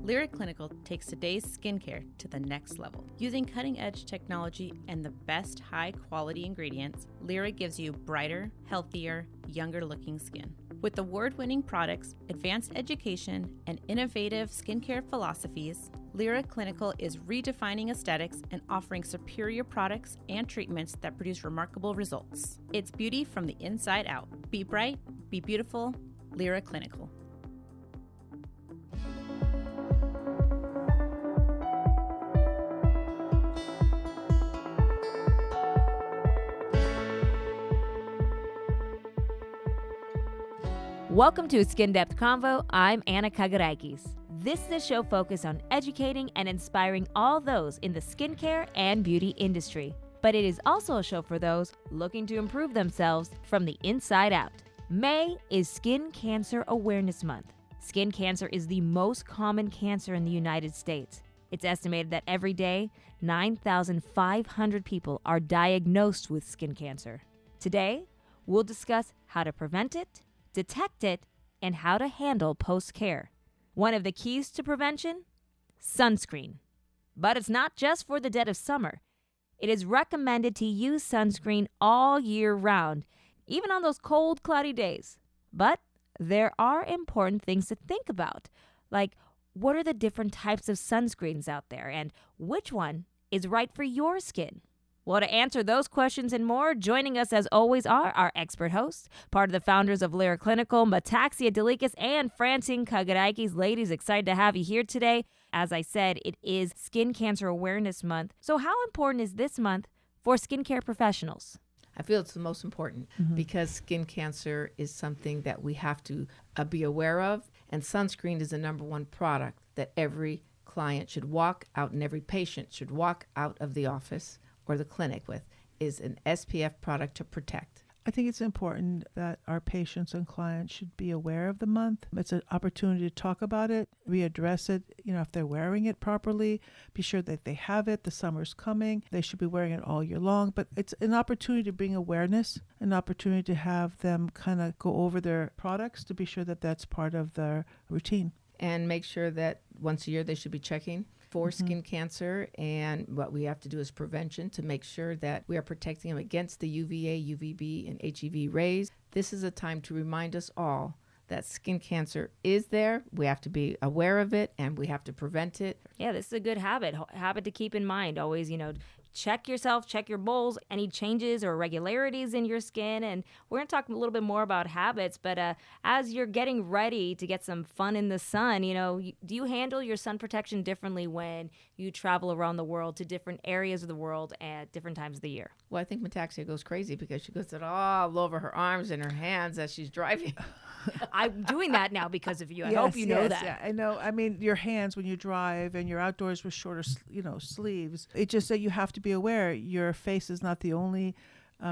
Lyra Clinical takes today's skincare to the next level. Using cutting-edge technology and the best high-quality ingredients, Lyra gives you brighter, healthier, younger-looking skin. With award-winning products, advanced education, and innovative skincare philosophies, Lyra Clinical is redefining aesthetics and offering superior products and treatments that produce remarkable results. It's beauty from the inside out. Be bright, be beautiful, Lyra Clinical. Welcome to Skin Depth Convo. I'm Anna Kagarakis. This is a show focused on educating and inspiring all those in the skincare and beauty industry. But it is also a show for those looking to improve themselves from the inside out. May is Skin Cancer Awareness Month. Skin cancer is the most common cancer in the United States. It's estimated that every day, 9,500 people are diagnosed with skin cancer. Today, we'll discuss how to prevent it, detect it, and how to handle post-care. One of the keys to prevention? Sunscreen. But it's not just for the dead of summer. It is recommended to use sunscreen all year round, even on those cold, cloudy days. But there are important things to think about, like what are the different types of sunscreens out there and which one is right for your skin? Well, to answer those questions and more, joining us as always are our expert hosts, part of the founders of Lyra Clinical, Metaxia and Francine Kagarakis. Ladies, excited to have you here today. As I said, it is Skin Cancer Awareness Month. So how important is this month for skincare professionals? I feel it's the most important because skin cancer is something that we have to be aware of. And sunscreen is the number one product that every client should walk out and every patient should walk out of the office or the clinic with, is an SPF product to protect. I think it's important that our patients and clients should be aware of the month. It's an opportunity to talk about it, readdress it, if they're wearing it properly, be sure that they have it. The summer's coming. They should be wearing it all year long. But it's an opportunity to bring awareness, an opportunity to have them kind of go over their products to be sure that that's part of their routine. And make sure that once a year they should be checking for skin cancer, and what we have to do is prevention to make sure that we are protecting them against the UVA, UVB, and HEV rays. This is a time to remind us all that skin cancer is there. We have to be aware of it, and we have to prevent it. Yeah, this is a good habit to keep in mind. Always, check yourself, check your bowls, any changes or irregularities in your skin. And we're going to talk a little bit more about habits, but as you're getting ready to get some fun in the sun, do you handle your sun protection differently when you travel around the world to different areas of the world at different times of the year? Well, I think Metaxia goes crazy because she puts it all over her arms and her hands as she's driving. I'm doing that now because of you. I hope you know that. Yeah, I know. I mean, your hands when you drive and you're outdoors with shorter, sleeves. It's just that you have to be aware. Your face is not the only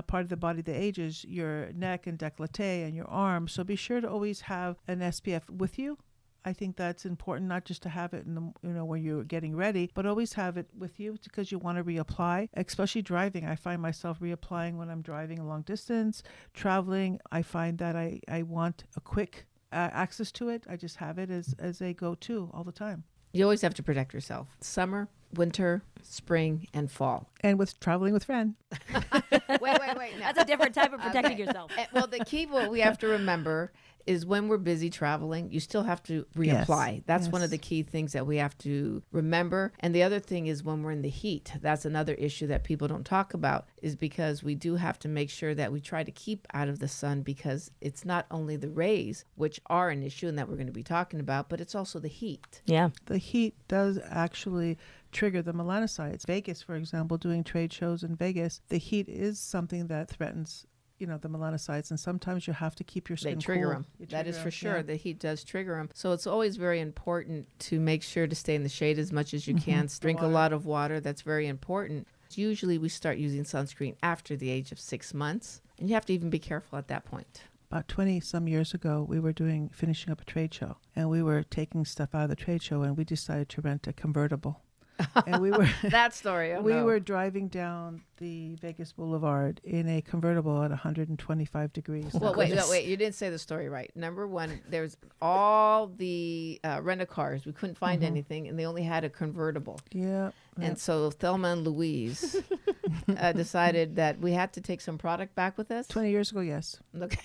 part of the body that ages. Your neck and décolleté and your arms. So be sure to always have an SPF with you. I think that's important, not just to have it in the, when you're getting ready, but always have it with you because you want to reapply, especially driving. I find myself reapplying when I'm driving a long distance, traveling. I find that I want a quick access to it. I just have it as a go-to all the time. You always have to protect yourself. Summer, winter, spring, and fall. And with traveling with Fran. Wait. No. That's a different type of protecting yourself. Well, the key, what we have to remember is when we're busy traveling, you still have to reapply. Yes. That's one of the key things that we have to remember. And the other thing is when we're in the heat, that's another issue that people don't talk about, is because we do have to make sure that we try to keep out of the sun, because it's not only the rays, which are an issue and that we're going to be talking about, but it's also the heat. Yeah. The heat does actually trigger the melanocytes. Vegas, for example, doing trade shows in Vegas, the heat is something that threatens the melanocytes, and sometimes you have to keep your skin cool. They trigger them. That is for sure. Yeah. The heat does trigger them. So it's always very important to make sure to stay in the shade as much as you can. Drink a lot of water. That's very important. Usually we start using sunscreen after the age of 6 months, and you have to even be careful at that point. About 20 some years ago, we were finishing up a trade show, and we were taking stuff out of the trade show, and we decided to rent a convertible. and we were That story. Oh, we no. were driving down the Vegas Boulevard in a convertible at 125 degrees. Well, wait. You didn't say the story right. Number one, there's all the rent-a-cars. We couldn't find anything, and they only had a convertible. Yeah. And so Thelma and Louise decided that we had to take some product back with us. 20 years ago, yes. Okay.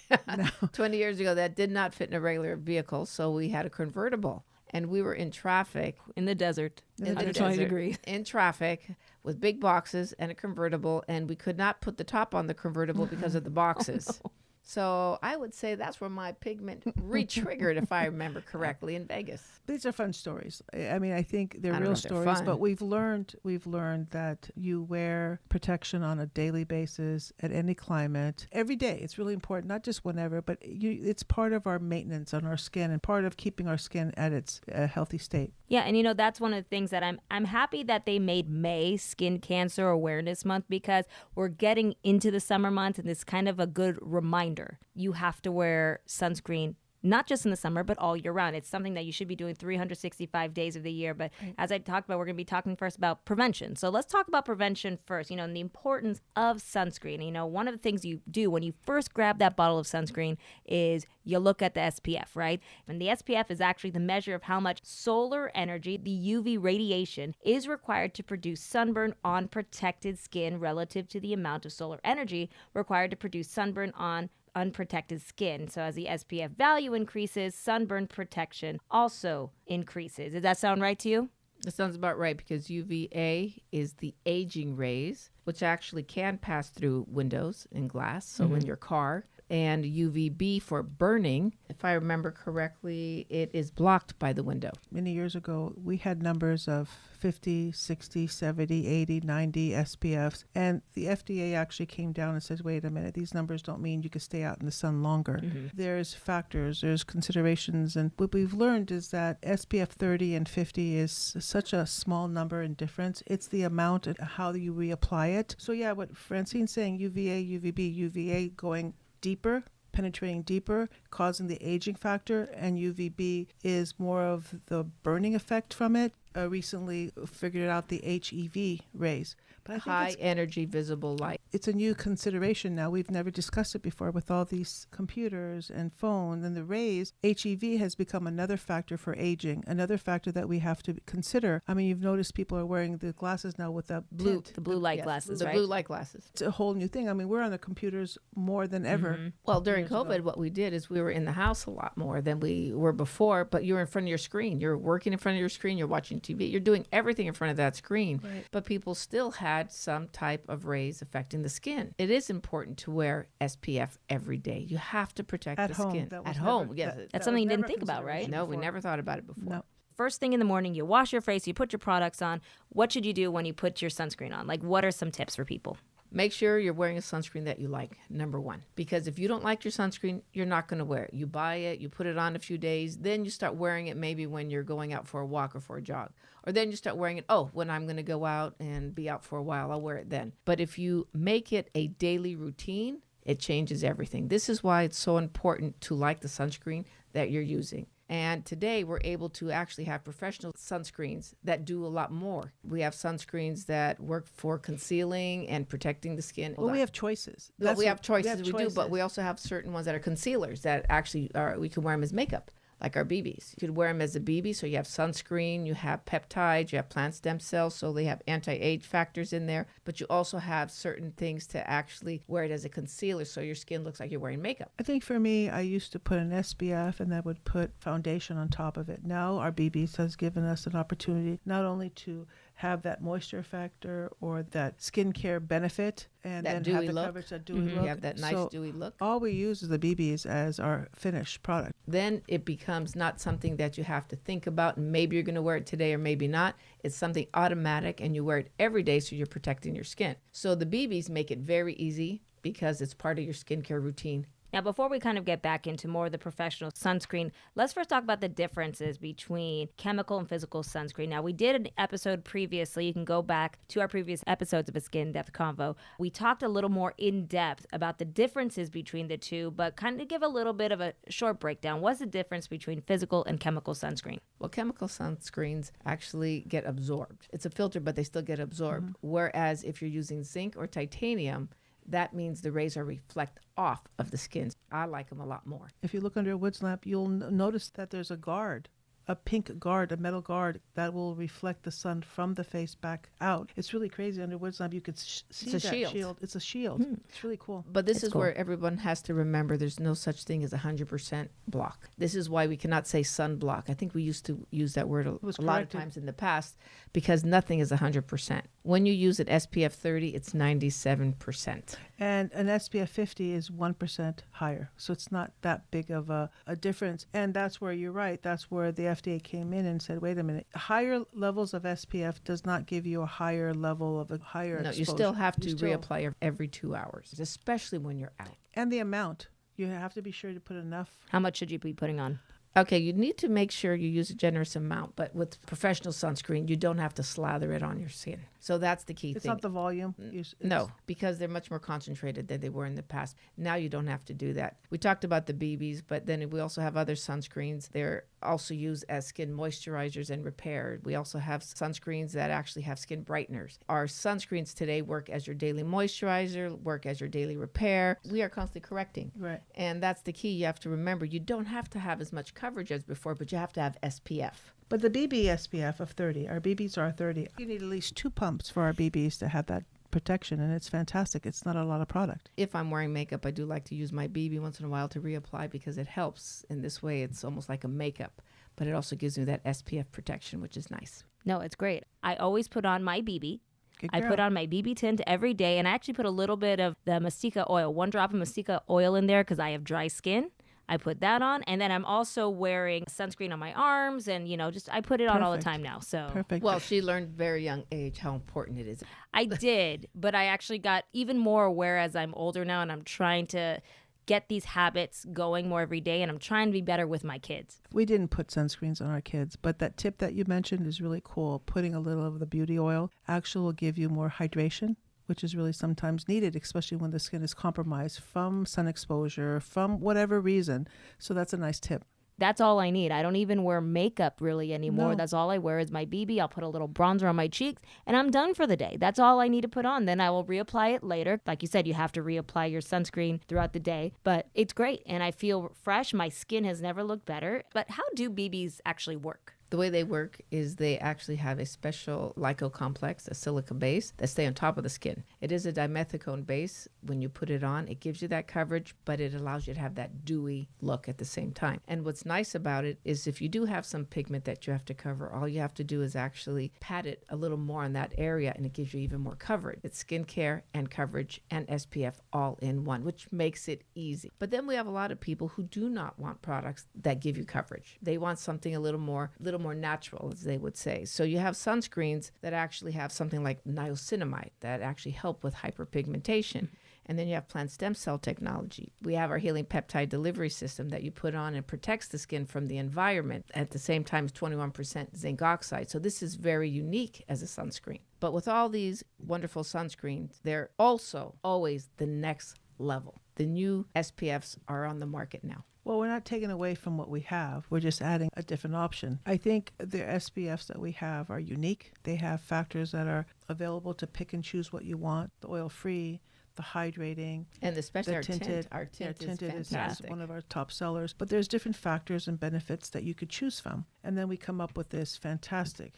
20 years ago, that did not fit in a regular vehicle, so we had a convertible. And we were in traffic. In the desert. In the 120 desert, degrees. in traffic with big boxes and a convertible, and we could not put the top on the convertible because of the boxes. Oh, no. So I would say that's where my pigment re-triggered, if I remember correctly, in Vegas. These are fun stories. I mean, I think they're I don't real know if they're stories, fun. but we've learned that you wear protection on a daily basis at any climate, every day. It's really important, not just whenever, but it's part of our maintenance on our skin and part of keeping our skin at its healthy state. Yeah, and that's one of the things that I'm happy that they made May Skin Cancer Awareness Month, because we're getting into the summer months, and it's kind of a good reminder. You have to wear sunscreen, not just in the summer, but all year round. It's something that you should be doing 365 days of the year. But as I talked about, we're going to be talking first about prevention. So let's talk about prevention first, and the importance of sunscreen. One of the things you do when you first grab that bottle of sunscreen is you look at the SPF, right? And the SPF is actually the measure of how much solar energy, the UV radiation, is required to produce sunburn on protected skin relative to the amount of solar energy required to produce sunburn on unprotected skin. So as the SPF value increases, sunburn protection also increases. Does that sound right to you? That sounds about right, because UVA is the aging rays, which actually can pass through windows and glass, so in your car. And UVB for burning, if I remember correctly, it is blocked by the window. Many years ago, we had numbers of 50, 60, 70, 80, 90 SPFs. And the FDA actually came down and says, wait a minute, these numbers don't mean you can stay out in the sun longer. There's factors, there's considerations. And what we've learned is that SPF 30 and 50 is such a small number and difference. It's the amount and how you reapply it. So yeah, what Francine's saying, UVA, UVB, UVA going deeper, penetrating deeper, causing the aging factor, and UVB is more of the burning effect from it. Recently figured out the HEV rays. But I think High energy visible light. it's a new consideration now. We've never discussed it before with all these computers and phones and the rays. HEV has become another factor for aging, another factor that we have to consider. I mean, you've noticed people are wearing the glasses now with the The blue light yes, glasses, The right? blue light glasses. It's a whole new thing. I mean, we're on the computers more than ever. Well, during Years ago. COVID, what we did is we were in the house a lot more than we were before, but you're in front of your screen. You're working in front of your screen. You're watching TV. You're doing everything in front of that screen. Right. But people still had some type of rays affecting the skin. It is important to wear SPF every day. You have to protect At the home. skin. That was At never- home, yes. that That's was something you didn't never think about, right? consideration No, we before. never thought about it before. No. First thing in the morning, you wash your face, you put your products on. What should you do when you put your sunscreen on? Like, what are some tips for people? Make sure you're wearing a sunscreen that you like, number one. Because if you don't like your sunscreen, you're not going to wear it. You buy it, you put it on a few days, then you start wearing it maybe when you're going out for a walk or for a jog. Or then you start wearing it, when I'm going to go out and be out for a while, I'll wear it then. But if you make it a daily routine, it changes everything. This is why it's so important to like the sunscreen that you're using. And today we're able to actually have professional sunscreens that do a lot more. We have sunscreens that work for concealing and protecting the skin. Well, we have choices. Well, we have choices, we have we do, but choices. we also have certain ones that are concealers that actually we can wear them as makeup, like our BBs. You could wear them as a BB, so you have sunscreen, you have peptides, you have plant stem cells, so they have anti-age factors in there, but you also have certain things to actually wear it as a concealer so your skin looks like you're wearing makeup. I think for me, I used to put an SPF and I would put foundation on top of it. Now our BBs has given us an opportunity not only to have that moisture factor or that skincare benefit and That then dewy have the look. coverage, that dewy You look. have that nice So dewy look. all we use is the BBs as our finished product. Then it becomes not something that you have to think about and maybe you're going to wear it today or maybe not. It's something automatic and you wear it every day so you're protecting your skin. So the BBs make it very easy because it's part of your skincare routine Now, before we kind of get back into more of the professional sunscreen, let's first talk about the differences between chemical and physical sunscreen. Now, we did an episode previously. You can go back to our previous episodes of a Skin Depth Convo. We talked a little more in depth about the differences between the two, but kind of give a little bit of a short breakdown. What's the difference between physical and chemical sunscreen? Well, chemical sunscreens actually get absorbed. It's a filter, but they still get absorbed. Whereas if you're using zinc or titanium, that means the rays are reflect off of the skin. I like them a lot more. If you look under a woods lamp, you'll notice that there's a guard, a pink guard, a metal guard that will reflect the sun from the face back out. It's really crazy. Under woods lamp, you could see It's a that shield. It's a shield. It's really cool. But this It's is cool. where everyone has to remember there's no such thing as 100% block. This is why we cannot say sunblock. I think we used to use that word was a lot of corrected. times in the past because nothing is 100%. When you use an SPF 30, it's 97%. And an SPF 50 is 1% higher. So it's not that big of a difference. And that's where you're right. That's where the FDA came in and said, wait a minute, higher levels of SPF does not give you a higher level of a higher No, exposure. you still have to You still- reapply every 2 hours, especially when you're out. And the amount. You have to be sure to put enough. How much should you be putting on? Okay, you need to make sure you use a generous amount, but with professional sunscreen, you don't have to slather it on your skin. So that's the key It's thing. not the volume. No, because they're much more concentrated than they were in the past. Now you don't have to do that. We talked about the BBs, but then we also have other sunscreens. They're also used as skin moisturizers and repair. We also have sunscreens that actually have skin brighteners. Our sunscreens today work as your daily moisturizer, work as your daily repair. We are constantly correcting. Right. And that's the key. You have to remember, you don't have to have as much coverage as before, but you have to have SPF. But the BB SPF of 30, our BBs are 30. You need at least 2 pumps for our BBs to have that protection, and it's fantastic. It's not a lot of product. If I'm wearing makeup, I do like to use my BB once in a while to reapply because it helps. In this way, it's almost like a makeup, but it also gives me that SPF protection, which is nice. No, it's great. I always put on my BB. Good I girl. put on my BB tint every day, and I actually put a little bit of the Metaxia oil, 1 drop of Metaxia oil in there because I have dry skin. I put that on, and then I'm also wearing sunscreen on my arms, and just I put it on all the Perfect. time now. So Perfect. Well, she learned very young age how important it is. I did, but I actually got even more aware as I'm older now, and I'm trying to get these habits going more every day, and I'm trying to be better with my kids. We didn't put sunscreens on our kids, but that tip that you mentioned is really cool. Putting a little of the beauty oil actually will give you more hydration, which is really sometimes needed, especially when the skin is compromised from sun exposure, from whatever reason. So that's a nice tip. That's all I need. I don't even wear makeup really anymore. No. That's all I wear is my BB. I'll put a little bronzer on my cheeks, and I'm done for the day. That's all I need to put on. Then I will reapply it later. Like you said, you have to reapply your sunscreen throughout the day, but it's great, and I feel fresh. My skin has never looked better. But how do BBs actually work? The way they work is they actually have a special lipocomplex, a silica base, that stay on top of the skin. It is a dimethicone base. When you put it on, it gives you that coverage, but it allows you to have that dewy look at the same time. And what's nice about it is if you do have some pigment that you have to cover, all you have to do is actually pat it a little more on that area, and it gives you even more coverage. It's skincare and coverage and SPF all in one, which makes it easy. But then we have a lot of people who do not want products that give you coverage. They want something a little more natural, as they would say. So you have sunscreens that actually have something like niacinamide that actually help with hyperpigmentation. And then you have plant stem cell technology. We have our healing peptide delivery system that you put on and protects the skin from the environment. At the same time, it's 21% zinc oxide. So this is very unique as a sunscreen. But with all these wonderful sunscreens, they're also always the next level. The new SPFs are on the market now. Well, we're not taking away from what we have. We're just adding a different option. I think the SPFs that we have are unique. They have factors that are available to pick and choose what you want. The oil-free, the hydrating, And especially the our tinted. tint. Our tint is tinted is fantastic. one of our top sellers. But there's different factors and benefits that you could choose from. And then we come up with this fantastic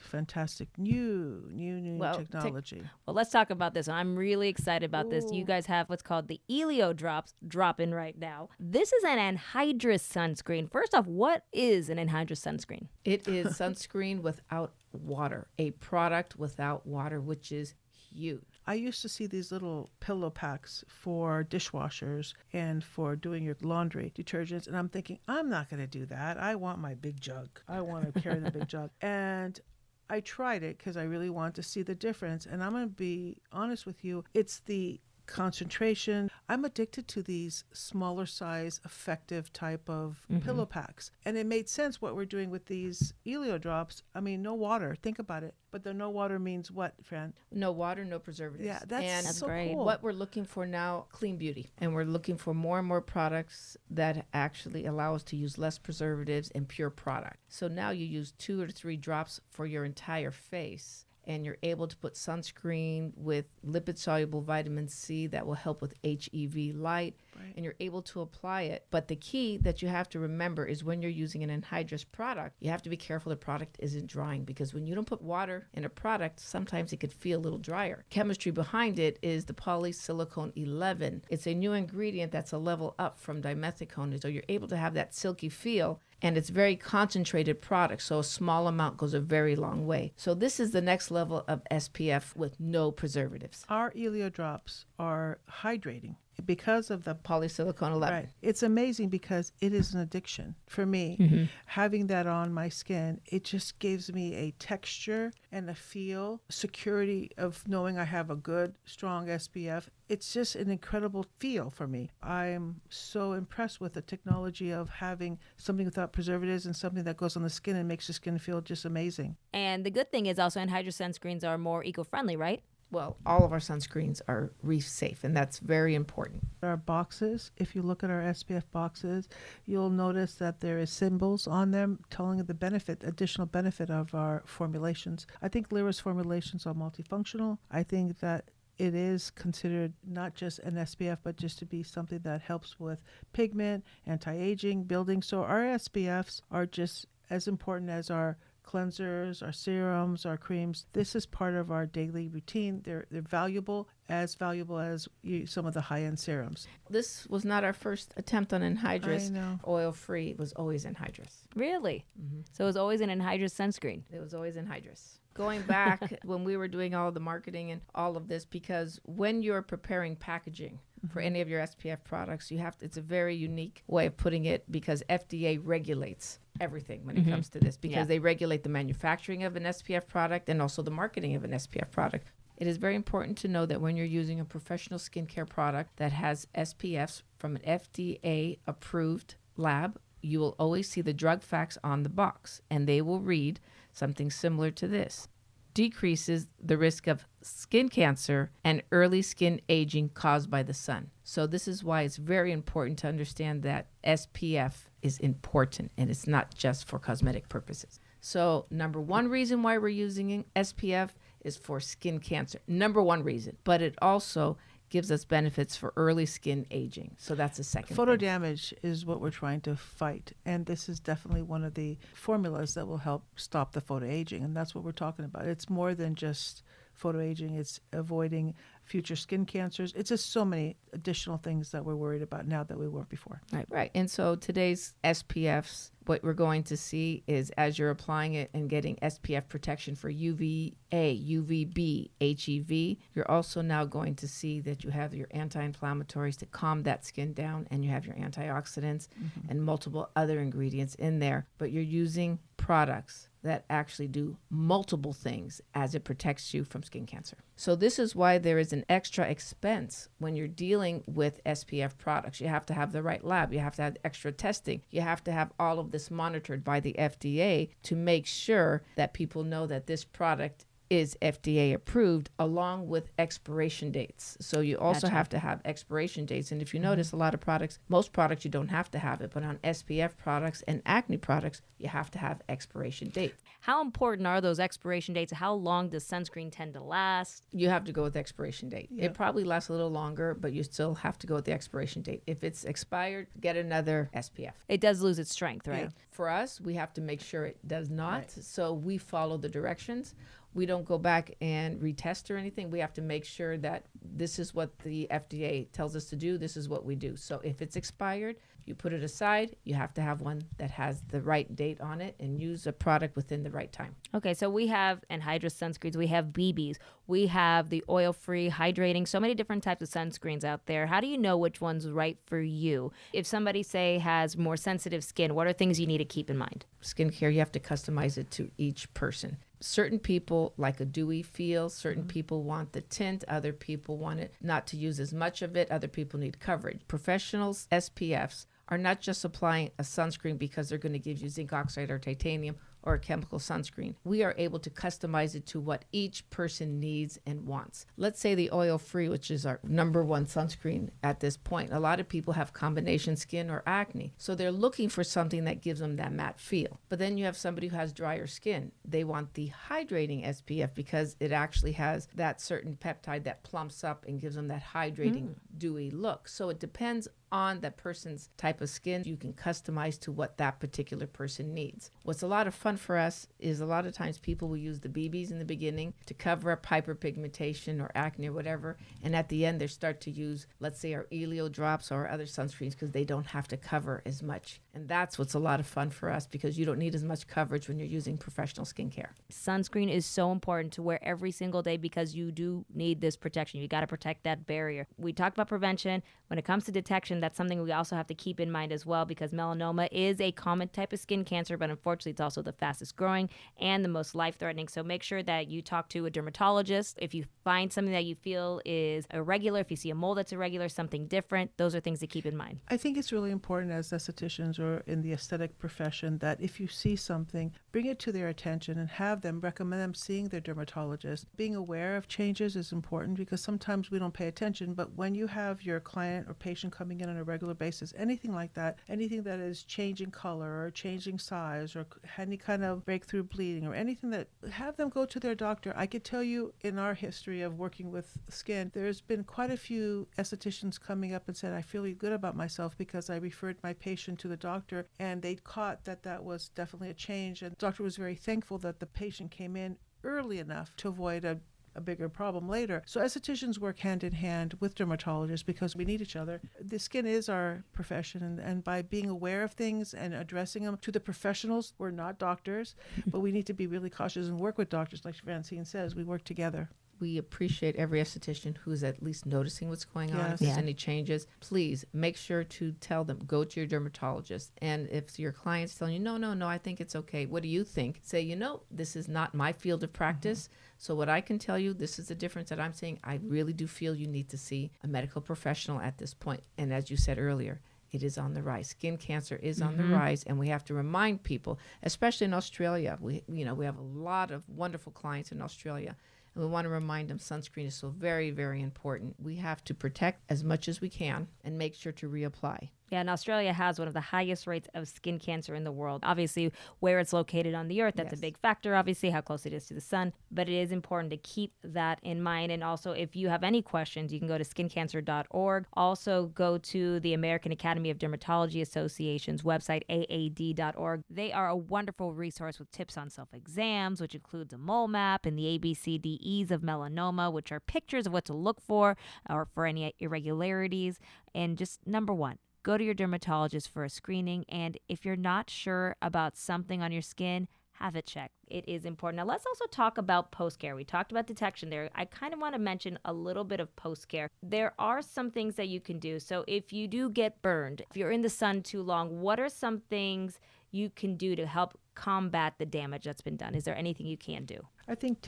new Well, technology. Well, let's talk about this. I'm really excited about this. You guys have what's called the Elio drops dropping right now. This is an anhydrous sunscreen. First off, what is an anhydrous sunscreen? It is sunscreen without water, a product without water, which is huge. I used to see these little pillow packs for dishwashers and for doing your laundry detergents. And I'm thinking, I'm not going to do that. I want my big jug. I want to carry the big jug. And I tried it because I really wanted to see the difference. And I'm going to be honest with you. It's the concentration. I'm addicted to these smaller size, effective type of pillow packs. And it made sense what we're doing with these Elio drops. I mean, no water. Think about it. But the no water means what, Fran? No water, no preservatives. Yeah, that's so great. cool. What we're looking for now, clean beauty. And we're looking for more and more products that actually allow us to use less preservatives and pure product. So now you use 2 or 3 drops for your entire face. And you're able to put sunscreen with lipid-soluble vitamin C that will help with HEV light. Right. And you're able to apply it. But the key that you have to remember is when you're using an anhydrous product, you have to be careful the product isn't drying, because when you don't put water in a product, sometimes it could feel a little drier. Chemistry behind it is the polysilicon 11. It's a new ingredient that's a level up from dimethicone. So you're able to have that silky feel. And it's very concentrated product, so a small amount goes a very long way. So this is the next level of SPF with no preservatives. Our Elio drops are hydrating because of the Polysilicon 11. Right. It's amazing because it is an addiction for me. Having that on my skin, it just gives me a texture and a feel, security of knowing I have a good, strong SPF. It's just an incredible feel for me. I'm so impressed with the technology of having something without preservatives and something that goes on the skin and makes the skin feel just amazing. And the good thing is also anhydrous sunscreens are more eco-friendly, right? Well, all of our sunscreens are reef safe, and that's very important. Our boxes, if you look at our SPF boxes, you'll notice that there is symbols on them telling the benefit, additional benefit of our formulations. I think Lyra's formulations are multifunctional. I think that it is considered not just an SPF, but just to be something that helps with pigment, anti-aging, building. So our SPFs are just as important as our cleansers, our serums, our creams. This is part of our daily routine. They're valuable as some of the high-end serums. This was not our first attempt on anhydrous. I know. Oil-free. It was always anhydrous. Really? So it was always an anhydrous sunscreen. It was always anhydrous. Going back when we were doing all the marketing and all of this, because when you're preparing packaging for any of your SPF products, it's a very unique way of putting it, because FDA regulates everything when it comes to this, because they regulate the manufacturing of an SPF product and also the marketing of an SPF product. It is very important to know that when you're using a professional skincare product that has SPFs from an FDA approved lab, you will always see the drug facts on the box, and they will read something similar to this: decreases the risk of skin cancer and early skin aging caused by the sun. So this is why it's very important to understand that SPF is important, and it's not just for cosmetic purposes. So number one reason why we're using SPF is for skin cancer. Number one reason. But it also gives us benefits for early skin aging. So that's the second Photo thing. damage is what we're trying to fight. And this is definitely one of the formulas that will help stop the photo aging. And that's what we're talking about. It's more than just photo aging. It's avoiding future skin cancers. It's just so many additional things that we're worried about now that we weren't before. Right. And so today's SPFs, what we're going to see is as you're applying it and getting SPF protection for UVA, UVB, HEV, you're also now going to see that you have your anti-inflammatories to calm that skin down, and you have your antioxidants and multiple other ingredients in there. But you're using products that actually do multiple things as it protects you from skin cancer. So this is why there is an extra expense when you're dealing with SPF products. You have to have the right lab. You have to have extra testing. You have to have all of this monitored by the FDA to make sure that people know that this product is FDA approved, along with expiration dates. So you also have to have expiration dates. And if you notice, a lot of products, most products you don't have to have it, but on SPF products and acne products, you have to have expiration date. How important are those expiration dates? How long does sunscreen tend to last? You have to go with the expiration date. Yep. It probably lasts a little longer, but you still have to go with the expiration date. If it's expired, get another SPF. It does lose its strength, right? Yeah. For us, we have to make sure it does not. Right. So we follow the directions. We don't go back and retest or anything. We have to make sure that this is what the FDA tells us to do. This is what we do. So if it's expired, You put it aside. You have to have one that has the right date on it and use a product within the right time. Okay, so we have anhydrous sunscreens, we have BBs, we have the oil-free, hydrating, so many different types of sunscreens out there. How do you know which one's right for you? If somebody, say, has more sensitive skin, what are things you need to keep in mind? Skincare, you have to customize it to each person. Certain people like a dewy feel. Certain people want the tint. Other people want it not to use as much of it. Other people need coverage. Professionals, SPFs, are not just applying a sunscreen because they're going to give you zinc oxide or titanium or a chemical sunscreen. We are able to customize it to what each person needs and wants. Let's say the oil-free, which is our number one sunscreen at this point. A lot of people have combination skin or acne, so they're looking for something that gives them that matte feel. But then you have somebody who has drier skin. They want the hydrating SPF because it actually has that certain peptide that plumps up and gives them that hydrating, dewy look. So it depends on that person's type of skin. You can customize to what that particular person needs. What's a lot of fun for us is a lot of times people will use the BBs in the beginning to cover up hyperpigmentation or acne or whatever, and at the end they start to use, let's say, our Elio drops or other sunscreens because they don't have to cover as much. And that's what's a lot of fun for us because you don't need as much coverage when you're using professional skincare. Sunscreen is so important to wear every single day because you do need this protection. You got to protect that barrier. We talked about prevention. When it comes to detection, that's something we also have to keep in mind as well because melanoma is a common type of skin cancer, but unfortunately it's also the fastest growing and the most life-threatening. So make sure that you talk to a dermatologist. If you find something that you feel is irregular, if you see a mole that's irregular, something different, those are things to keep in mind. I think it's really important as estheticians or in the aesthetic profession that if you see something, bring it to their attention and have them recommend them seeing their dermatologist. Being aware of changes is important because sometimes we don't pay attention, but when you have your client or patient coming in on a regular basis, anything like that, anything that is changing color or changing size or any kind of breakthrough bleeding or anything, that have them go to their doctor. I could tell you in our history of working with skin, there's been quite a few estheticians coming up and said, I feel really good about myself because I referred my patient to the doctor and they caught that that was definitely a change. And the doctor was very thankful that the patient came in early enough to avoid a bigger problem later. So estheticians work hand in hand with dermatologists because we need each other. The skin is our profession, and by being aware of things and addressing them to the professionals, we're not doctors, but we need to be really cautious and work with doctors. Like Francine says, we work together. We appreciate every esthetician who's at least noticing what's going on. Yes. If there's any changes, please make sure to tell them, go to your dermatologist. And if your client's telling you, no, I think it's okay. What do you think? Say, this is not my field of practice. So what I can tell you, this is the difference that I'm saying. I really do feel you need to see a medical professional at this point. And as you said earlier, it is on the rise. Skin cancer is on the rise, and we have to remind people, especially in Australia. We have a lot of wonderful clients in Australia. And we want to remind them sunscreen is so very, very important. We have to protect as much as we can and make sure to reapply. Yeah, and Australia has one of the highest rates of skin cancer in the world. Obviously, where it's located on the earth, that's a big factor, obviously, how close it is to the sun. But it is important to keep that in mind. And also, if you have any questions, you can go to skincancer.org. Also, go to the American Academy of Dermatology Association's website, aad.org. They are a wonderful resource with tips on self-exams, which includes a mole map and the ABCDEs of melanoma, which are pictures of what to look for or for any irregularities. And just number one, go to your dermatologist for a screening, and if you're not sure about something on your skin, have it checked. It is important. Now, let's also talk about post-care. We talked about detection there. I kind of want to mention a little bit of post-care. There are some things that you can do. So if you do get burned, if you're in the sun too long, what are some things you can do to help combat the damage that's been done? Is there anything you can do? I think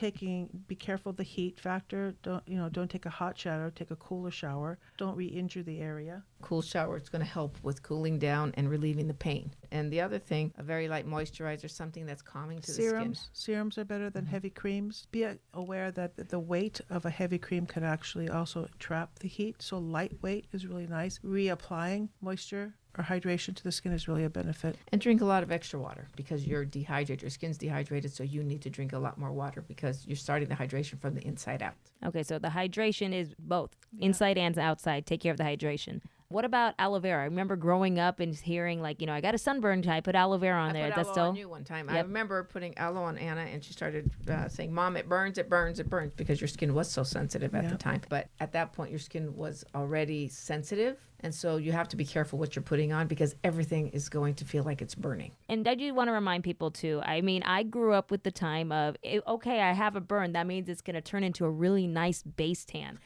be careful of the heat factor. Don't take a hot shower, take a cooler shower. Don't re-injure the area. Cool shower is going to help with cooling down and relieving the pain. And the other thing, a very light moisturizer, something that's calming to the skin. Serums are better than heavy creams. Be aware that the weight of a heavy cream can actually also trap the heat. So lightweight is really nice. Reapplying moisture or hydration to the skin is really a benefit. And drink a lot of extra water because you're dehydrated. Your skin's dehydrated, so you need to drink a lot more water because you're starting the hydration from the inside out. Okay, so the hydration is both inside and outside. Take care of the hydration. What about aloe vera? I remember growing up and hearing like, I got a sunburn, I put aloe vera on I there. put That's aloe still on you one time. I Yep. remember putting aloe on Anna, and she started saying, "Mom, it burns, it burns, it burns," because your skin was so sensitive at the time. But at that point, your skin was already sensitive. And so you have to be careful what you're putting on because everything is going to feel like it's burning. And I do want to remind people too. I mean, I grew up with the time of, okay, I have a burn. That means it's going to turn into a really nice base tan.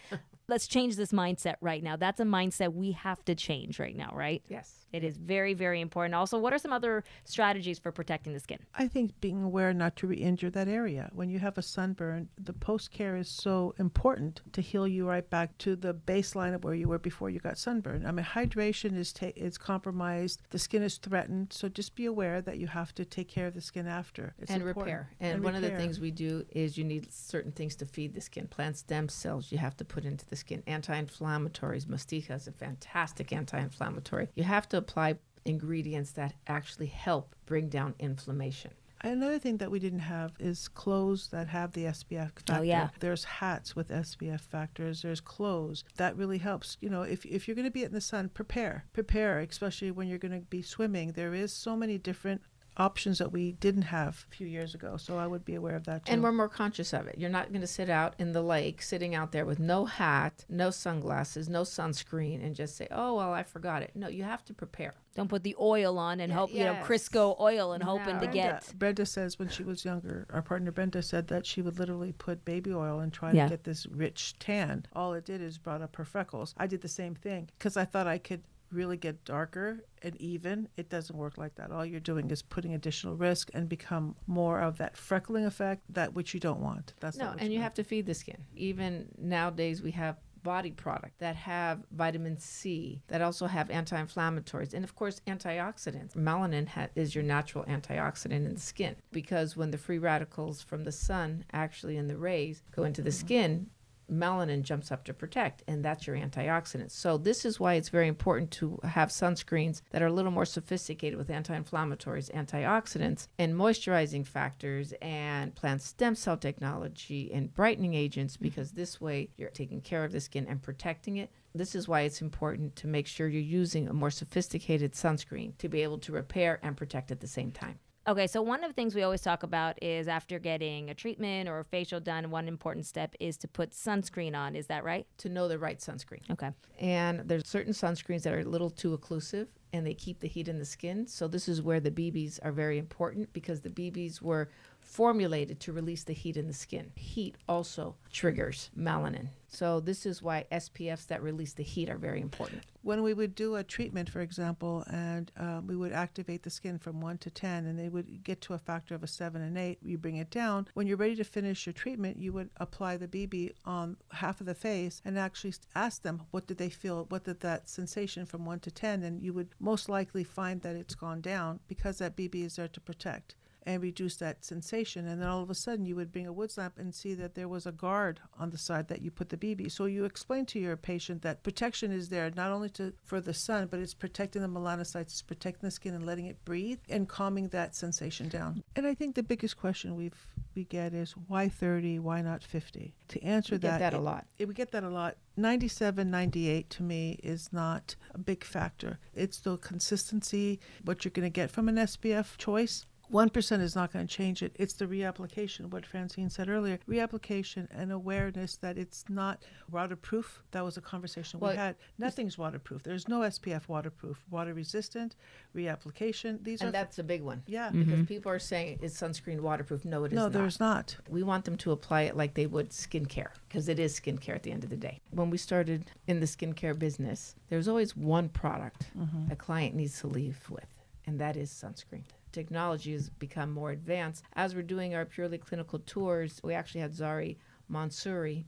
Let's change this mindset right now. That's a mindset we have to change right now, right? Yes. It is very, very important. Also, what are some other strategies for protecting the skin? I think being aware not to re-injure that area. When you have a sunburn, the post-care is so important to heal you right back to the baseline of where you were before you got sunburned. I mean, hydration is compromised. The skin is threatened. So just be aware that you have to take care of the skin after. It's and important. repair. And one of the things we do is you need certain things to feed the skin. Plant stem cells you have to put into the skin. Anti-inflammatories. Mastica is a fantastic anti-inflammatory. You have to apply ingredients that actually help bring down inflammation. Another thing that we didn't have is clothes that have the SPF factor. Oh, yeah. There's hats with SPF factors. There's clothes. That really helps. If you're going to be in the sun, prepare. Prepare, especially when you're going to be swimming. There is so many different options that we didn't have a few years ago. So I would be aware of that too. And we're more conscious of it. You're not going to sit out in the lake, sitting out there with no hat, no sunglasses, no sunscreen, and just say, "Oh, well, I forgot it." No, you have to prepare. Don't put the oil on and hope, yes. Crisco oil and hoping to No. get. Brenda says when she was younger, our partner Brenda said that she would literally put baby oil and try Yeah. to get this rich tan. All it did is brought up her freckles. I did the same thing because I thought I could really get darker and even. It doesn't work like that. All you're doing is putting additional risk and become more of that freckling effect, that which you don't want. That's No, not what and you want. have to feed the skin. Even nowadays, we have body product that have vitamin C, that also have anti-inflammatories, and of course antioxidants. Melanin is your natural antioxidant in the skin, because when the free radicals from the sun actually in the rays go into the skin, melanin jumps up to protect, and that's your antioxidant. So this is why it's very important to have sunscreens that are a little more sophisticated with anti-inflammatories, antioxidants, and moisturizing factors, and plant stem cell technology and brightening agents, because this way you're taking care of the skin and protecting it. This is why it's important to make sure you're using a more sophisticated sunscreen to be able to repair and protect at the same time. Okay, so one of the things we always talk about is after getting a treatment or a facial done, one important step is to put sunscreen on. Is that right? To know the right sunscreen. Okay. And there's certain sunscreens that are a little too occlusive and they keep the heat in the skin. So this is where the BBs are very important, because the BBs were formulated to release the heat in the skin. Heat also triggers melanin. So this is why SPFs that release the heat are very important. When we would do a treatment, for example, and we would activate the skin from 1 to 10, and they would get to a factor of a 7 and 8, you bring it down. When you're ready to finish your treatment, you would apply the BB on half of the face and actually ask them, what did they feel? What did that sensation from 1 to 10? And you would most likely find that it's gone down, because that BB is there to protect and reduce that sensation. And then all of a sudden you would bring a wood lamp and see that there was a guard on the side that you put the BB. So you explain to your patient that protection is there not only for the sun, but it's protecting the melanocytes, it's protecting the skin and letting it breathe and calming that sensation down. And I think the biggest question we get is, why 30, why not 50? To answer We get that a we get that a lot. 97, 98 to me is not a big factor. It's the consistency, what you're going to get from an SPF choice. 1% is not going to change it. It's the reapplication, what Francine said earlier. Reapplication and awareness that it's not waterproof. That was a conversation we had. Nothing's waterproof. There's no SPF waterproof. Water resistant, reapplication. And that's a big one. Yeah. Because people are saying, is sunscreen waterproof? No, it is not. No, there's not. We want them to apply it like they would skincare, because it is skincare at the end of the day. When we started in the skincare business, there's always one product a client needs to leave with, and that is sunscreen. Technology has become more advanced. As we're doing our purely clinical tours, we actually had Zari Mansouri.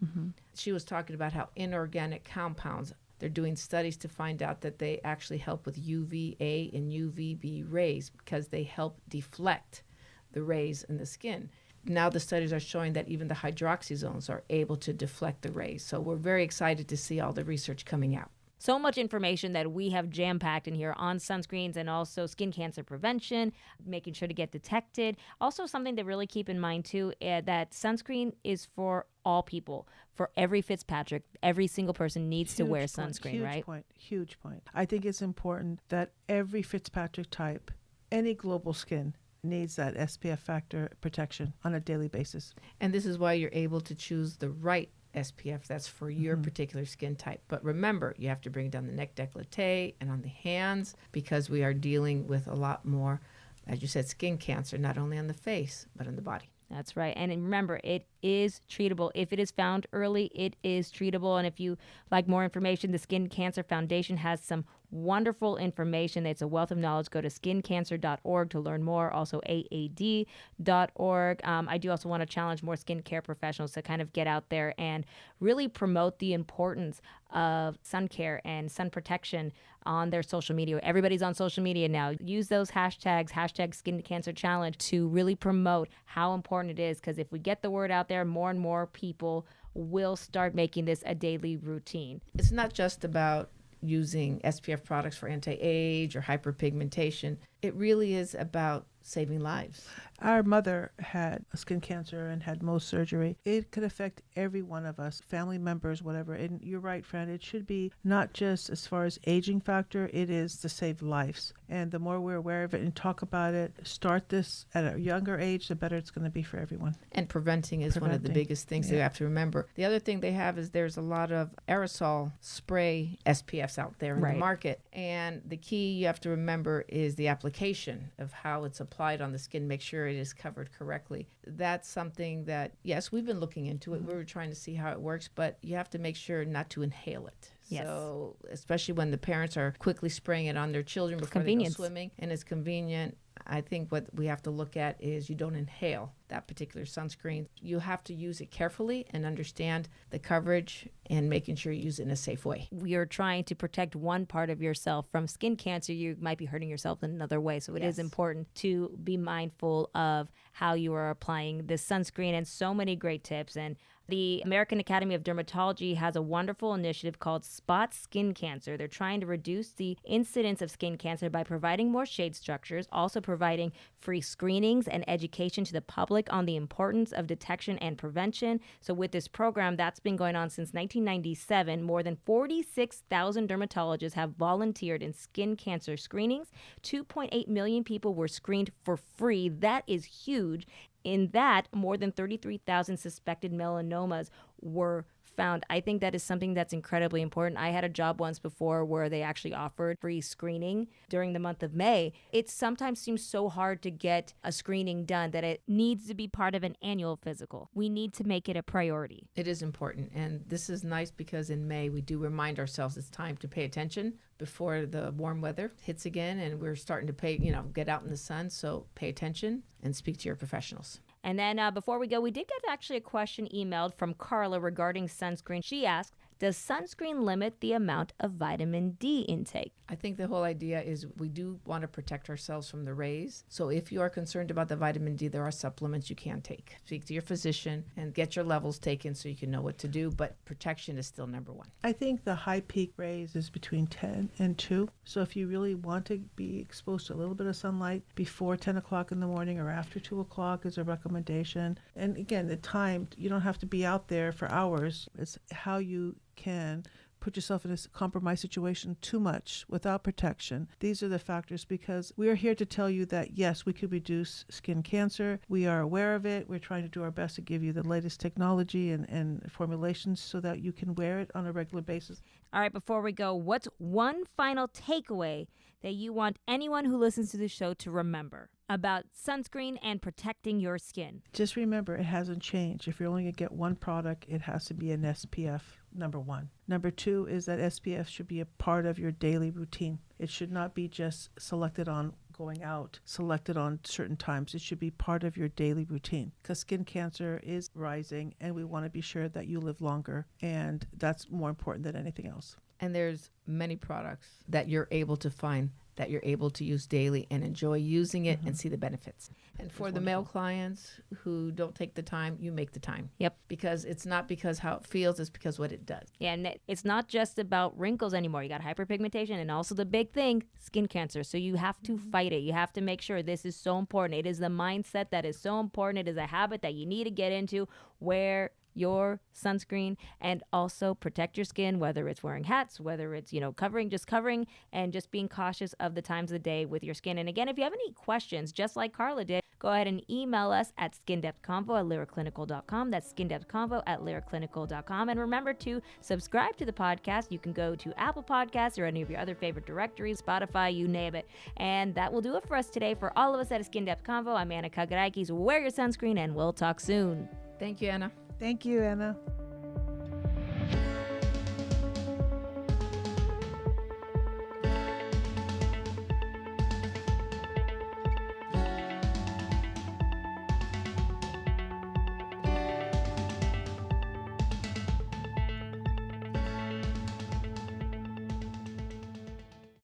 She was talking about how inorganic compounds, they're doing studies to find out that they actually help with UVA and UVB rays, because they help deflect the rays in the skin. Now the studies are showing that even the hydroxyzones are able to deflect the rays. So we're very excited to see all the research coming out. So much information that we have jam-packed in here on sunscreens and also skin cancer prevention, making sure to get detected. Also something to really keep in mind too, that sunscreen is for all people. For every Fitzpatrick, every single person needs to wear sunscreen, right? Huge point. I think it's important that every Fitzpatrick type, any global skin, needs that SPF factor protection on a daily basis. And this is why you're able to choose the right SPF that's for your particular skin type. But remember, you have to bring down the neck décolleté and on the hands, because we are dealing with a lot more, as you said, skin cancer, not only on the face, but on the body. That's right. And remember, it is treatable. If it is found early, it is treatable. And if you like more information, the Skin Cancer Foundation has some wonderful information. It's a wealth of knowledge. Go to skincancer.org to learn more. Also aad.org. I do also want to challenge more skincare professionals to kind of get out there and really promote the importance of sun care and sun protection on their social media. Everybody's on social media now. Use those hashtags, hashtag Skin Cancer Challenge, to really promote how important it is, because if we get the word out there, more and more people will start making this a daily routine. It's not just about using SPF products for anti-age or hyperpigmentation. It really is about saving lives. Our mother had skin cancer and had Mohs surgery. It could affect every one of us, family members, whatever. And you're right, Fran, it should be not just as far as aging factor, it is to save lives. And the more we're aware of it and talk about it, start this at a younger age, the better it's going to be for everyone. And preventing is one of the biggest things that you have to remember. The other thing they have is there's a lot of aerosol spray SPFs out there in the market. And the key you have to remember is the application of how it's applied on the skin, make sure it is covered correctly. That's something that, yes, we've been looking into it. We were trying to see how it works, but you have to make sure not to inhale it. Yes. So especially when the parents are quickly spraying it on their children before they go swimming, and it's convenient. I think what we have to look at is you don't inhale that particular sunscreen. You have to use it carefully and understand the coverage and making sure you use it in a safe way. You're trying to protect one part of yourself from skin cancer. You might be hurting yourself in another way. So it is important to be mindful of how you are applying this sunscreen, and so many great tips. And the American Academy of Dermatology has a wonderful initiative called Spot Skin Cancer. They're trying to reduce the incidence of skin cancer by providing more shade structures, also providing free screenings and education to the public on the importance of detection and prevention. So with this program, that's been going on since 1997. More than 46,000 dermatologists have volunteered in skin cancer screenings. 2.8 million people were screened for free. That is huge. In that, more than 33,000 suspected melanomas were found. I think that is something that's incredibly important. I had a job once before where they actually offered free screening during the month of May. It sometimes seems so hard to get a screening done that it needs to be part of an annual physical. We need to make it a priority. It is important. And this is nice because in May, we do remind ourselves it's time to pay attention before the warm weather hits again. And we're starting to get out in the sun. So pay attention and speak to your professionals. And then before we go, we did get actually a question emailed from Carla regarding sunscreen. She asked, does sunscreen limit the amount of vitamin D intake? I think the whole idea is we do want to protect ourselves from the rays. So if you are concerned about the vitamin D, there are supplements you can take. Speak to your physician and get your levels taken so you can know what to do. But protection is still number one. I think the high peak rays is between 10 and 2. So if you really want to be exposed to a little bit of sunlight before 10 o'clock in the morning or after 2 o'clock is a recommendation. And again, the time, you don't have to be out there for hours. It's how you can put yourself in a compromised situation too much without protection. These are the factors, because we are here to tell you that, yes, we could reduce skin cancer. We are aware of it. We're trying to do our best to give you the latest technology and formulations so that you can wear it on a regular basis. All right, before we go, what's one final takeaway that you want anyone who listens to the show to remember about sunscreen and protecting your skin? Just remember, it hasn't changed. If you're only going to get one product, it has to be an SPF, number one. Number two is that SPF should be a part of your daily routine. It should not be just selected on going out, selected on certain times. It should be part of your daily routine, because skin cancer is rising and we want to be sure that you live longer, and that's more important than anything else. And there's many products that you're able to find that you're able to use daily and enjoy using it and see the benefits. And for the male clients who don't take the time, you make the time. Yep. Because it's not because how it feels, it's because what it does. Yeah, and it's not just about wrinkles anymore. You got hyperpigmentation and also the big thing, skin cancer. So you have to fight it. You have to make sure this is so important. It is the mindset that is so important. It is a habit that you need to get into. Wear your sunscreen and also protect your skin, whether it's wearing hats, whether it's, covering, and just being cautious of the times of the day with your skin. And again, if you have any questions, just like Carla did, go ahead and email us at skindepthconvo@lyraclinical.com. That's skindepthconvo@lyraclinical.com. And remember to subscribe to the podcast. You can go to Apple Podcasts or any of your other favorite directories, Spotify, you name it. And that will do it for us today. For all of us at Skin Depth Convo, I'm Anna Kagarakis. Wear your sunscreen and we'll talk soon. Thank you, Anna. Thank you, Anna.